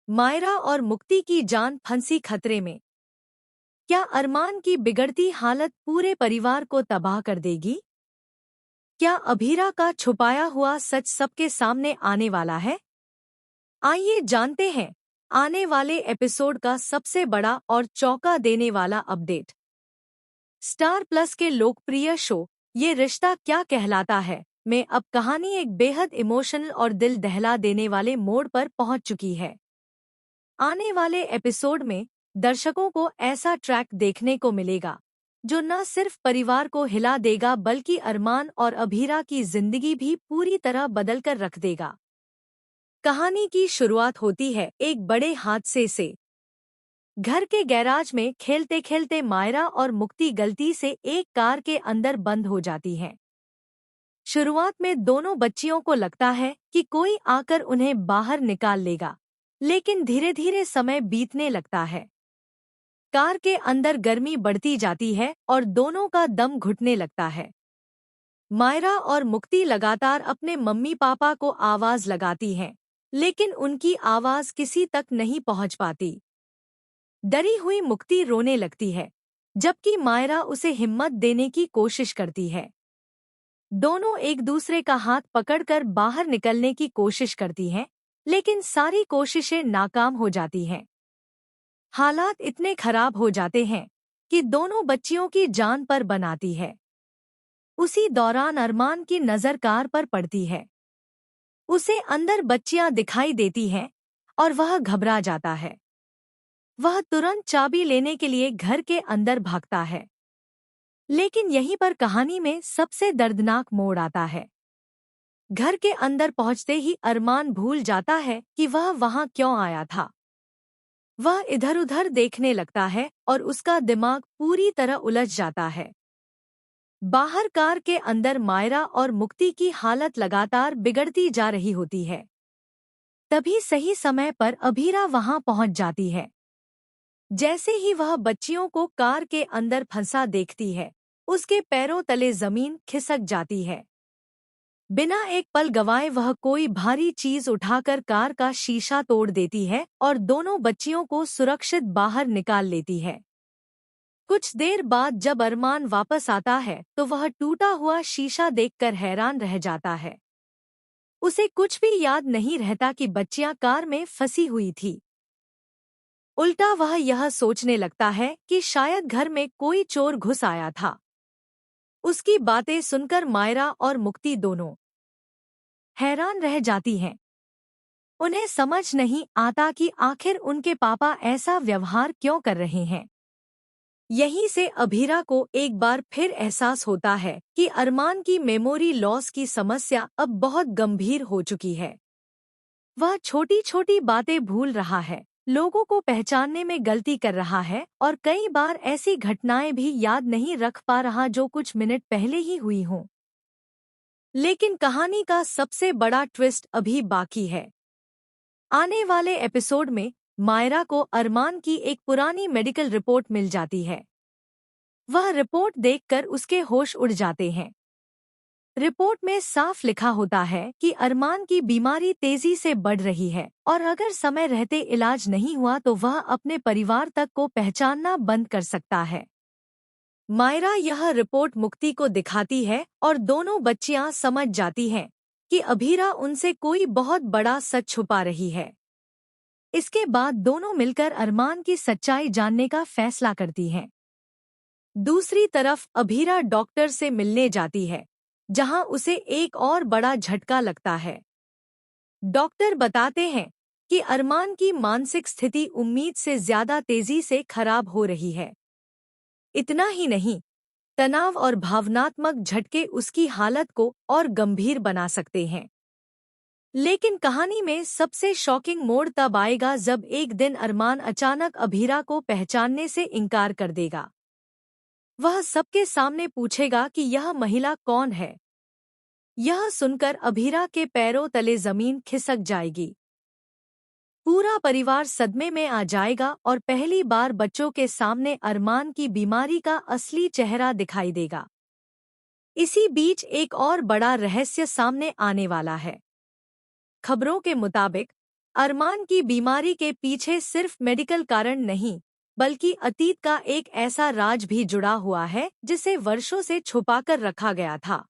मायरा और मुक्ति की जान फंसी खतरे में। क्या अरमान की बिगड़ती हालत पूरे परिवार को तबाह कर देगी? क्या अभीरा का छुपाया हुआ सच सबके सामने आने वाला है? आइए जानते हैं आने वाले एपिसोड का सबसे बड़ा और चौंका देने वाला अपडेट। स्टार प्लस के लोकप्रिय शो ये रिश्ता क्या कहलाता है में अब कहानी एक बेहद इमोशनल और दिल दहला देने वाले मोड़ पर पहुंच चुकी है। आने वाले एपिसोड में दर्शकों को ऐसा ट्रैक देखने को मिलेगा जो न सिर्फ परिवार को हिला देगा बल्कि अरमान और अभीरा की जिंदगी भी पूरी तरह बदल कर रख देगा। कहानी की शुरुआत होती है एक बड़े हादसे से। घर के गैराज में खेलते खेलते मायरा और मुक्ति गलती से एक कार के अंदर बंद हो जाती हैं। शुरुआत में दोनों बच्चियों को लगता है कि कोई आकर उन्हें बाहर निकाल लेगा, लेकिन धीरे धीरे समय बीतने लगता है। कार के अंदर गर्मी बढ़ती जाती है और दोनों का दम घुटने लगता है। मायरा और मुक्ति लगातार अपने मम्मी पापा को आवाज लगाती हैं, लेकिन उनकी आवाज किसी तक नहीं पहुंच पाती। डरी हुई मुक्ति रोने लगती है, जबकि मायरा उसे हिम्मत देने की कोशिश करती है। दोनों एक दूसरे का हाथ पकड़कर बाहर निकलने की कोशिश करती हैं, लेकिन सारी कोशिशें नाकाम हो जाती हैं। हालात इतने खराब हो जाते हैं कि दोनों बच्चियों की जान पर बन आती है। उसी दौरान अरमान की नजर कार पर पड़ती है। उसे अंदर बच्चियां दिखाई देती हैं और वह घबरा जाता है। वह तुरंत चाबी लेने के लिए घर के अंदर भागता है। लेकिन यहीं पर कहानी में सबसे दर्दनाक मोड़ आता है। घर के अंदर पहुंचते ही अरमान भूल जाता है कि वह वहां क्यों आया था। वह इधर उधर देखने लगता है और उसका दिमाग पूरी तरह उलझ जाता है। बाहर कार के अंदर मायरा और मुक्ति की हालत लगातार बिगड़ती जा रही होती है। तभी सही समय पर अभीरा वहां पहुंच जाती है। जैसे ही वह बच्चियों को कार के अंदर फंसा देखती है, उसके पैरों तले जमीन खिसक जाती है। बिना एक पल गवाए वह कोई भारी चीज उठाकर कार का शीशा तोड़ देती है और दोनों बच्चियों को सुरक्षित बाहर निकाल लेती है। कुछ देर बाद जब अरमान वापस आता है तो वह टूटा हुआ शीशा देखकर हैरान रह जाता है। उसे कुछ भी याद नहीं रहता कि बच्चियां कार में फंसी हुई थी। उल्टा वह यह सोचने लगता है कि शायद घर में कोई चोर घुस आया था। उसकी बातें सुनकर मायरा और मुक्ति दोनों हैरान रह जाती हैं। उन्हें समझ नहीं आता कि आखिर उनके पापा ऐसा व्यवहार क्यों कर रहे हैं। यहीं से अभीरा को एक बार फिर एहसास होता है कि अरमान की मेमोरी लॉस की समस्या अब बहुत गंभीर हो चुकी है। वह छोटी छोटी बातें भूल रहा है, लोगों को पहचानने में गलती कर रहा है और कई बार ऐसी घटनाएं भी याद नहीं रख पा रहा जो कुछ मिनट पहले ही हुई हों। लेकिन कहानी का सबसे बड़ा ट्विस्ट अभी बाकी है। आने वाले एपिसोड में मायरा को अरमान की एक पुरानी मेडिकल रिपोर्ट मिल जाती है। वह रिपोर्ट देखकर उसके होश उड़ जाते हैं। रिपोर्ट में साफ लिखा होता है कि अरमान की बीमारी तेजी से बढ़ रही है और अगर समय रहते इलाज नहीं हुआ तो वह अपने परिवार तक को पहचानना बंद कर सकता है। मायरा यह रिपोर्ट मुक्ति को दिखाती है और दोनों बच्चियां समझ जाती हैं कि अभीरा उनसे कोई बहुत बड़ा सच छुपा रही है। इसके बाद दोनों मिलकर अरमान की सच्चाई जानने का फैसला करती हैं। दूसरी तरफ अभीरा डॉक्टर से मिलने जाती है, जहां उसे एक और बड़ा झटका लगता है। डॉक्टर बताते हैं कि अरमान की मानसिक स्थिति उम्मीद से ज्यादा तेजी से खराब हो रही है। इतना ही नहीं, तनाव और भावनात्मक झटके उसकी हालत को और गंभीर बना सकते हैं। लेकिन कहानी में सबसे शॉकिंग मोड़ तब आएगा जब एक दिन अरमान अचानक अभीरा को पहचानने से इनकार कर देगा। वह सबके सामने पूछेगा कि यह महिला कौन है। यह सुनकर अभीरा के पैरों तले जमीन खिसक जाएगी। पूरा परिवार सदमे में आ जाएगा और पहली बार बच्चों के सामने अरमान की बीमारी का असली चेहरा दिखाई देगा। इसी बीच एक और बड़ा रहस्य सामने आने वाला है। खबरों के मुताबिक अरमान की बीमारी के पीछे सिर्फ मेडिकल कारण नहीं, बल्कि अतीत का एक ऐसा राज भी जुड़ा हुआ है जिसे वर्षों से छुपाकर रखा गया था।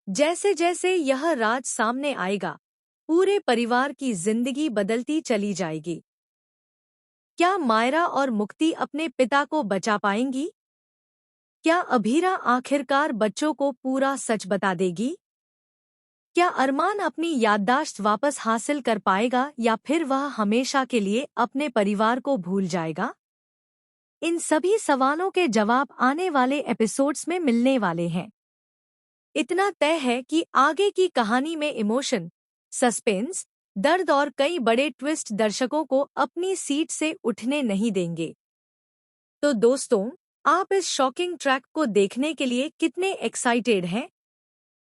जैसे जैसे यह राज सामने आएगा, पूरे परिवार की जिंदगी बदलती चली जाएगी। क्या मायरा और मुक्ति अपने पिता को बचा पाएंगी? क्या अभीरा आखिरकार बच्चों को पूरा सच बता देगी? क्या अरमान अपनी याददाश्त वापस हासिल कर पाएगा या फिर वह हमेशा के लिए अपने परिवार को भूल जाएगा? इन सभी सवालों के जवाब आने वाले एपिसोड्स में मिलने वाले हैं। इतना तय है कि आगे की कहानी में इमोशन, सस्पेंस, दर्द और कई बड़े ट्विस्ट दर्शकों को अपनी सीट से उठने नहीं देंगे। तो दोस्तों, आप इस शॉकिंग ट्रैक को देखने के लिए कितने एक्साइटेड हैं?